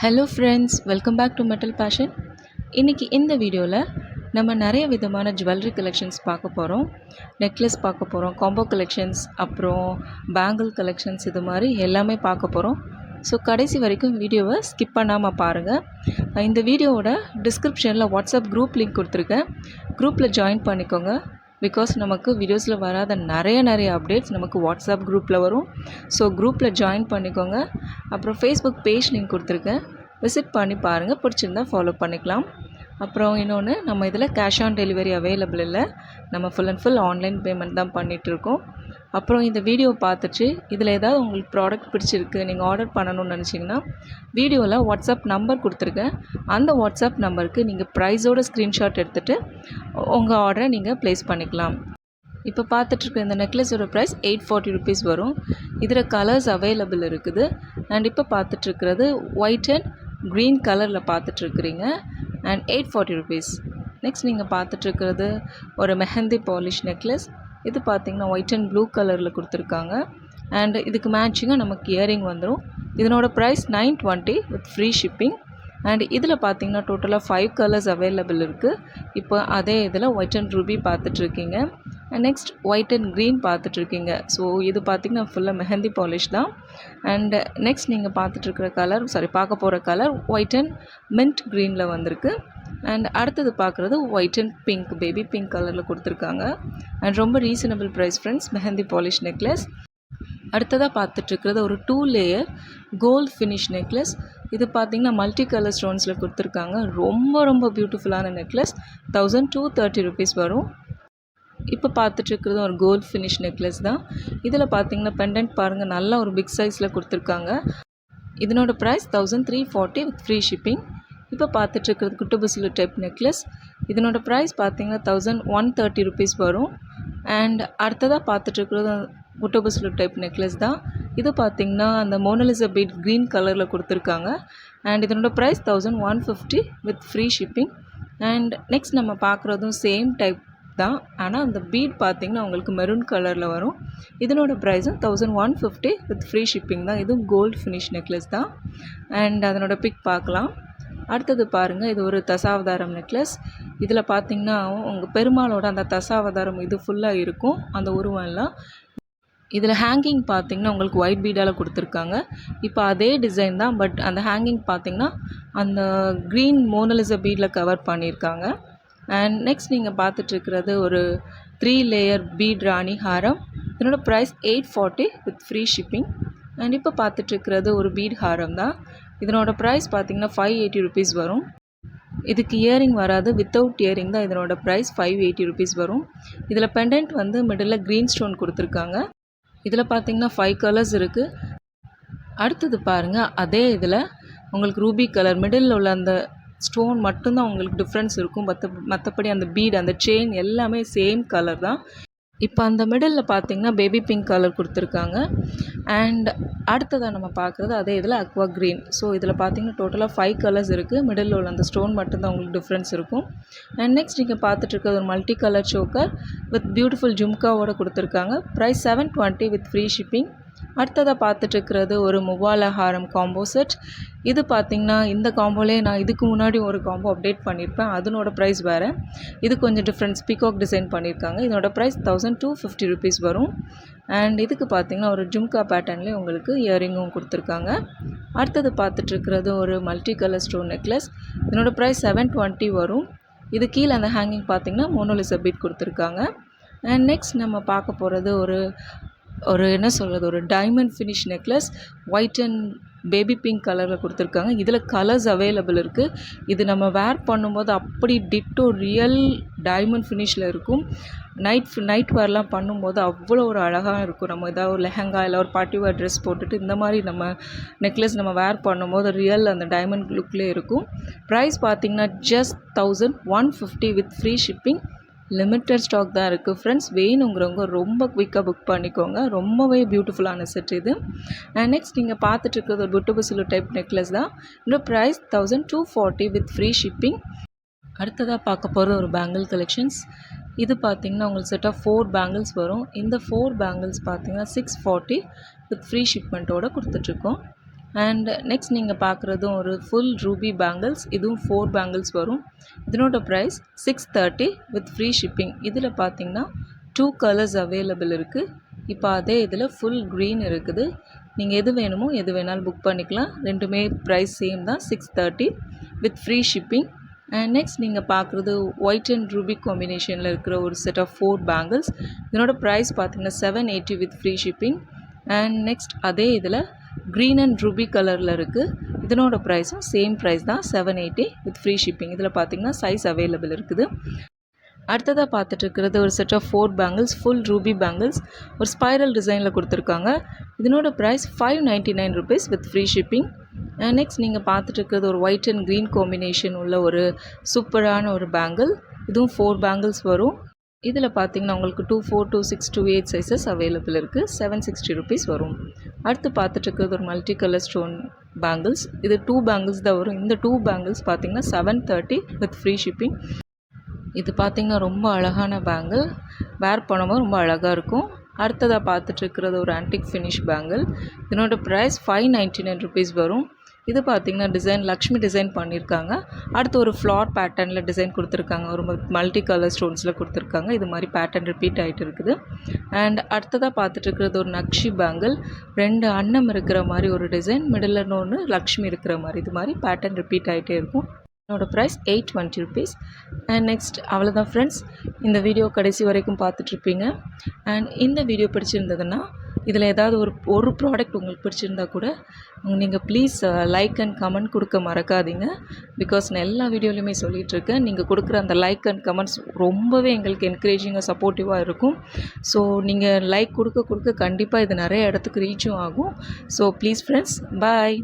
Hello friends, welcome back to metal fashion. இன்றைக்கி இந்த வீடியோவில் நம்ம நிறைய விதமான ஜுவல்லரி கலெக்ஷன்ஸ் பார்க்க போகிறோம். நெக்லஸ் பார்க்க போகிறோம், காம்போ கலெக்ஷன்ஸ், அப்புறம் பேங்கிள் கலெக்ஷன்ஸ், இது மாதிரி எல்லாமே பார்க்க போகிறோம். ஸோ கடைசி வரைக்கும் வீடியோவை ஸ்கிப் பண்ணாமல் பாருங்கள். இந்த வீடியோவோட டிஸ்கிரிப்ஷனில் வாட்ஸ்அப் குரூப் லிங்க் கொடுத்துருக்கேன். குரூப்பில் ஜாயின் பண்ணிக்கோங்க. பிகாஸ் நமக்கு வீடியோஸில் வராத நிறைய அப்டேட்ஸ் நமக்கு வாட்ஸ்அப் குரூப்பில் வரும். ஸோ குரூப்பில் ஜாயின் பண்ணிக்கோங்க. அப்புறம் ஃபேஸ்புக் பேஜ் லிங்க் கொடுத்துருக்கேன், விசிட் பண்ணி பாருங்கள், பிடிச்சிருந்தா ஃபாலோ பண்ணிக்கலாம். அப்புறம் இன்னொன்று, நம்ம இதில் கேஷ் ஆன் டெலிவரி அவைலபிள் இல்லை, நம்ம full and full online payment தான் பண்ணிகிட்ருக்கோம். அப்புறம் இந்த வீடியோ பார்த்துட்டு இதில் ஏதாவது உங்களுக்கு ப்ராடக்ட் பிடிச்சிருக்கு, நீங்கள் ஆர்டர் பண்ணணும்னு நினச்சிங்கன்னா வீடியோவில் வாட்ஸ்அப் நம்பர் கொடுத்துருக்கேன். அந்த வாட்ஸ்அப் நம்பருக்கு நீங்கள் ப்ரைஸோட ஸ்க்ரீன்ஷாட் எடுத்துகிட்டு உங்கள் ஆர்டரை நீங்கள் ப்ளேஸ் பண்ணிக்கலாம். இப்போ பார்த்துட்ருக்க இந்த நெக்லஸோட ப்ரைஸ் 840 ருபீஸ் வரும். இதில் கலர்ஸ் அவைலபிள் இருக்குது. அண்ட் இப்போ பார்த்துட்ருக்கிறது ஒயிட் அண்ட் க்ரீன் கலரில் பார்த்துட்ருக்குறீங்க. And 840 rupees. நெக்ஸ்ட் நீங்கள் பார்த்துட்ருக்கிறது ஒரு மெஹந்தி பாலிஷ் நெக்லஸ். இது பார்த்திங்கன்னா ஒயிட் அண்ட் ப்ளூ கலரில் கொடுத்துருக்காங்க. அண்ட் இதுக்கு மேட்சிங்காக நமக்கு இயரிங் வந்துடும். இதனோட price 920 with free shipping. And இதில் பார்த்திங்கன்னா டோட்டலாக 5 கலர்ஸ் அவைலபிள் இருக்குது. இப்போ அதே இதில் ஒயிட் அண்ட் ரூபி பார்த்துட்ருக்கீங்க. And next white and green பார்த்துட்ருக்கீங்க. ஸோ இது பார்த்திங்கன்னா ஃபுல்லாக மெஹந்தி பாலிஷ் தான். அண்ட் நெக்ஸ்ட் நீங்கள் பார்க்க போகிற கலர் ஒயிட் அண்ட் மின்ட் க்ரீனில் வந்திருக்கு. அண்ட் அடுத்தது பார்க்குறது white and pink, baby pink கலரில் கொடுத்துருக்காங்க. அண்ட் ரொம்ப reasonable price friends, mehndi polish necklace. அடுத்ததாக பார்த்துட்ருக்கிறது ஒரு 2 லேயர் கோல்ட் ஃபினிஷ் நெக்லஸ். இது பார்த்திங்கன்னா மல்டி கலர் ஸ்டோன்ஸில் கொடுத்துருக்காங்க. ரொம்ப பியூட்டிஃபுல்லான நெக்லஸ். 1230 ருபீஸ் வரும். இப்போ பார்த்துட்ருக்கிறது ஒரு கோல்ட் ஃபினிஷ் நெக்லஸ் தான். இதில் பார்த்திங்கன்னா பெண்டன்ட் பாருங்கள், நல்லா ஒரு பிக் சைஸில் கொடுத்துருக்காங்க. இதனோட ப்ரைஸ் 1340 வித் ஃப்ரீ ஷிப்பிங். இப்போ பார்த்துட்ருக்கிறது குட்டுபுசுலு டைப் நெக்லஸ். இதனோட ப்ரைஸ் பார்த்திங்கன்னா 1130 ருபீஸ் வரும். அண்ட் அடுத்ததாக பார்த்துட்ருக்கிறது குட்டுபுசுலு டைப் நெக்லஸ் தான். இது பார்த்திங்கன்னா அந்த மோனலிசா பீட் க்ரீன் கலரில் கொடுத்துருக்காங்க. அண்ட் இதனோட price 1150 with free shipping. And next நம்ம பார்க்குறதும் சேம் டைப் தான், ஆனால் அந்த பீட் பார்த்திங்கன்னா உங்களுக்கு மெரூன் கலரில் வரும். இதனோட ப்ரைஸும் 1150 வித் ஃப்ரீ ஷிப்பிங் தான். இதுவும் கோல்ட் ஃபினிஷ் நெக்லஸ் தான். அண்ட் அதனோட பிக் பார்க்கலாம். அடுத்தது பாருங்கள், இது ஒரு தசாவதாரம் நெக்லஸ். இதில் பார்த்திங்கன்னா உங்கள் பெருமாளோட அந்த தசாவதாரம் இது ஃபுல்லாக இருக்கும், அந்த உருவம் எல்லாம். இதில் ஹேங்கிங் பார்த்திங்கன்னா உங்களுக்கு ஒயிட் பீடால் கொடுத்துருக்காங்க. இப்போ அதே டிசைன் தான், பட் அந்த ஹேங்கிங் பார்த்திங்கன்னா அந்த க்ரீன் மோனலிசா பீடில் கவர் பண்ணியிருக்காங்க. அண்ட் நெக்ஸ்ட் நீங்கள் பார்த்துட்ருக்கிறது ஒரு 3 லேயர் பீட் ராணி ஹாரம். இதனோட price 840 with free shipping. And இப்போ பார்த்துட்ருக்கிறது ஒரு பீட் ஹாரம் தான். இதனோட ப்ரைஸ் பார்த்திங்கன்னா 580 ருபீஸ் வரும். இதுக்கு இயரிங் வராது, வித்தவுட் இயரிங் தான். இதனோட ப்ரைஸ் 580 ருபீஸ் வரும். இதில் பெண்டன்ட் வந்து மிடில் க்ரீன் ஸ்டோன் கொடுத்துருக்காங்க. இதில் பார்த்திங்கன்னா 5 கலர்ஸ் இருக்குது. அடுத்தது பாருங்கள், அதே இதில் உங்களுக்கு ரூபி கலர் மிடில் உள்ள அந்த ஸ்டோன் மட்டும்தான் உங்களுக்கு டிஃப்ரென்ஸ் இருக்கும். மற்றபடி அந்த பீட், அந்த செயின் எல்லாமே சேம் கலர் தான். இப்போ அந்த மிடில் பார்த்திங்கன்னா பேபி பிங்க் கலர் கொடுத்துருக்காங்க. அண்ட் அடுத்ததாக நம்ம பார்க்குறது அதே இதில் அக்வா க்ரீன். ஸோ இதில் பார்த்திங்கன்னா டோட்டலாக 5 கலர்ஸ் இருக்குது. மிடில் உள்ள அந்த ஸ்டோன் மட்டும்தான் உங்களுக்கு டிஃப்ரென்ஸ் இருக்கும். அண்ட் நெக்ஸ்ட் நீங்கள் பார்த்துட்ருக்கிறது ஒரு multi colour choker with beautiful ஜும்காவோட கொடுத்துருக்காங்க. Price 720 with free shipping. அடுத்ததாக பார்த்துட்ருக்கிறது ஒரு முவால ஹாரம் காம்போ செட். இது பார்த்திங்கன்னா இந்த காம்போலேயே நான் இதுக்கு முன்னாடி ஒரு காம்போ அப்டேட் பண்ணியிருப்பேன், அதனோட ப்ரைஸ் வேறு. இது கொஞ்சம் டிஃப்ரெண்ட்ஸ், பீகாக் டிசைன் பண்ணியிருக்காங்க. இதனோட ப்ரைஸ் 1250 ருபீஸ் வரும். அண்ட் இதுக்கு பார்த்திங்கன்னா ஒரு ஜும்கா பேட்டர்ன்லேயே உங்களுக்கு இயரிங்கும் கொடுத்துருக்காங்க. அடுத்தது பார்த்துட்ருக்கிறது ஒரு மல்டி கலர் ஸ்டோன் நெக்லஸ். இதனோட ப்ரைஸ் 720 வரும். இது கீழே அந்த ஹேங்கிங் பார்த்திங்கன்னா மோனோலிசா பீட் கொடுத்துருக்காங்க. அண்ட் நெக்ஸ்ட் நம்ம பார்க்க போகிறது ஒரு diamond finish necklace. White and baby pink கலரில் கொடுத்துருக்காங்க. இதில் கலர்ஸ் அவைலபிள் இருக்குது. இது நம்ம வேர் பண்ணும்போது அப்படி டிட்டோ ரியல் டைமண்ட் ஃபினிஷில் இருக்கும். நைட் வேர்லாம் பண்ணும்போது அவ்வளோ ஒரு அழகாக இருக்கும். நம்ம ஏதாவது ஒரு லெஹங்கா இல்லை ஒரு பார்ட்டி வேர் ட்ரெஸ் போட்டுட்டு இந்த மாதிரி நம்ம நெக்லஸ் நம்ம வேர் பண்ணும்போது ரியல் அந்த டைமண்ட் லுக்லேயே இருக்கும். ப்ரைஸ் பார்த்திங்கன்னா just 1150 with free shipping. Limited stock தான் இருக்குது ஃப்ரெண்ட்ஸ். வேணுங்கிறவங்க ரொம்ப குயிக்காக புக் பண்ணிக்கோங்க. ரொம்பவே பியூட்டிஃபுல்லான செட் இது. அண்ட் நெக்ஸ்ட் நீங்கள் பார்த்துட்ருக்கிறது ஒரு புட்டுபுசுலு டைப் நெக்லஸ் தான். இதோட ப்ரைஸ் 1240 வித் ஃப்ரீ ஷிப்பிங். அடுத்ததாக பார்க்க போகிறது ஒரு பேங்கிள் கலெக்ஷன்ஸ். இது பார்த்திங்கன்னா உங்களுக்கு செட் ஆஃப் 4 பேங்கிள்ஸ் வரும். இந்த 4 பேங்கிள்ஸ் பார்த்திங்கன்னா 640 வித் ஃப்ரீ ஷிப்மெண்ட்டோடு கொடுத்துட்ருக்கோம். அண்ட் நெக்ஸ்ட் நீங்கள் பார்க்குறதும் ஒரு ஃபுல் ரூபி பேங்கிள்ஸ். இதுவும் 4 பேங்கிள்ஸ் வரும். இதனோட ப்ரைஸ் 630 வித் ஃப்ரீ ஷிப்பிங். இதில் பார்த்தீங்கன்னா 2 கலர்ஸ் அவைலபிள் இருக்குது. இப்போ அதே இதில் ஃபுல் க்ரீன் இருக்குது. நீங்கள் எது வேணுமோ எது வேணாலும் புக் பண்ணிக்கலாம். ரெண்டுமே ப்ரைஸ் சேம் தான், 630 with free shipping. And next நீங்கள் பார்க்குறது ஒயிட் அண்ட் ரூபி காம்பினேஷனில் இருக்கிற ஒரு செட் ஆஃப் 4 பேங்கிள்ஸ். இதனோட ப்ரைஸ் பார்த்தீங்கன்னா 780 with free shipping. And next அதே இதில் க்ரீன் அண்ட் ரூபி கலரில் இருக்குது. இதனோட ப்ரைஸும் சேம் ப்ரைஸ் தான், 780 வித் ஃப்ரீ ஷிப்பிங். இதில் பார்த்தீங்கன்னா சைஸ் அவைலபிள் இருக்குது. அடுத்ததாக பார்த்துட்டு இருக்கிறது ஒரு set of 4 bangles, full ruby bangles. ஒரு ஸ்பைரல் டிசைனில் கொடுத்துருக்காங்க. இதனோட price 599 rupees with free shipping. Next நீங்கள் பார்த்துட்டு இருக்கிறது ஒரு ஒயிட் அண்ட் க்ரீன் காம்பினேஷன் உள்ள ஒரு சூப்பரான ஒரு பேங்கிள். இதுவும் 4 பேங்கிள்ஸ் வரும். இதில் பார்த்தீங்கன்னா உங்களுக்கு 24, 26, 28 சைஸஸ் அவைலபிள் இருக்குது. 760 ருபீஸ் வரும். அடுத்து பார்த்துட்டு இருக்கிறது ஒரு மல்டி கலர் ஸ்டோன் பேங்கிள்ஸ். இது 2 பேங்கிள்ஸ் தான் வரும். இந்த 2 பேங்கிள்ஸ் பார்த்தீங்கன்னா 730 வித் ஃப்ரீ ஷிப்பிங். இது பார்த்திங்கன்னா ரொம்ப அழகான பேங்கிள். வேர் பண்ணும்போது ரொம்ப அழகாக இருக்கும். அடுத்ததாக பார்த்துட்டு இருக்கிறது ஒரு ஆன்டிக் ஃபினிஷ் பேங்கிள். இதனோட ப்ரைஸ் 599 ருபீஸ் வரும். இது பார்த்திங்கன்னா டிசைன் லக்ஷ்மி டிசைன் பண்ணியிருக்காங்க. அடுத்து ஒரு ஃப்ளார் பேட்டர்னில் டிசைன் கொடுத்துருக்காங்க. ஒரு மல்டி கலர் ஸ்டோன்ஸில் கொடுத்துருக்காங்க. இது மாதிரி பேட்டர்ன் ரிப்பீட் ஆகிட்டு இருக்குது. அண்ட் அடுத்ததாக பார்த்துட்டு இருக்கிறது ஒரு நக்ஷி பேங்கிள். 2 அன்னம் இருக்கிற மாதிரி ஒரு டிசைன், மிடில் ஒன்று லக்ஷ்மி இருக்கிற மாதிரி, இது மாதிரி பேட்டர்ன் ரிப்பீட் ஆகிட்டே இருக்கும். என்னோட ப்ரைஸ் 820 ருபீஸ். அண்ட் நெக்ஸ்ட் அவ்வளோதான் ஃப்ரெண்ட்ஸ். இந்த வீடியோ கடைசி வரைக்கும் பார்த்துட்ருப்பீங்க. அண்ட் இந்த வீடியோ பிடிச்சிருந்ததுன்னா இதில் ஏதாவது ஒரு ப்ராடக்ட் உங்களுக்கு பிடிச்சிருந்தா கூட நீங்கள் ப்ளீஸ் லைக் அண்ட் கமெண்ட் கொடுக்க மறக்காதீங்க. பிகாஸ் நான் எல்லா வீடியோலையுமே சொல்லிகிட்ருக்கேன், நீங்கள் கொடுக்குற அந்த லைக் அண்ட் கமெண்ட்ஸ் ரொம்பவே எங்களுக்கு என்கரேஜிங்காக சப்போர்ட்டிவாக இருக்கும். ஸோ நீங்கள் லைக் கொடுக்க கொடுக்க கண்டிப்பாக இது நிறைய இடத்துக்கு ரீச்சும் ஆகும். So please friends, bye.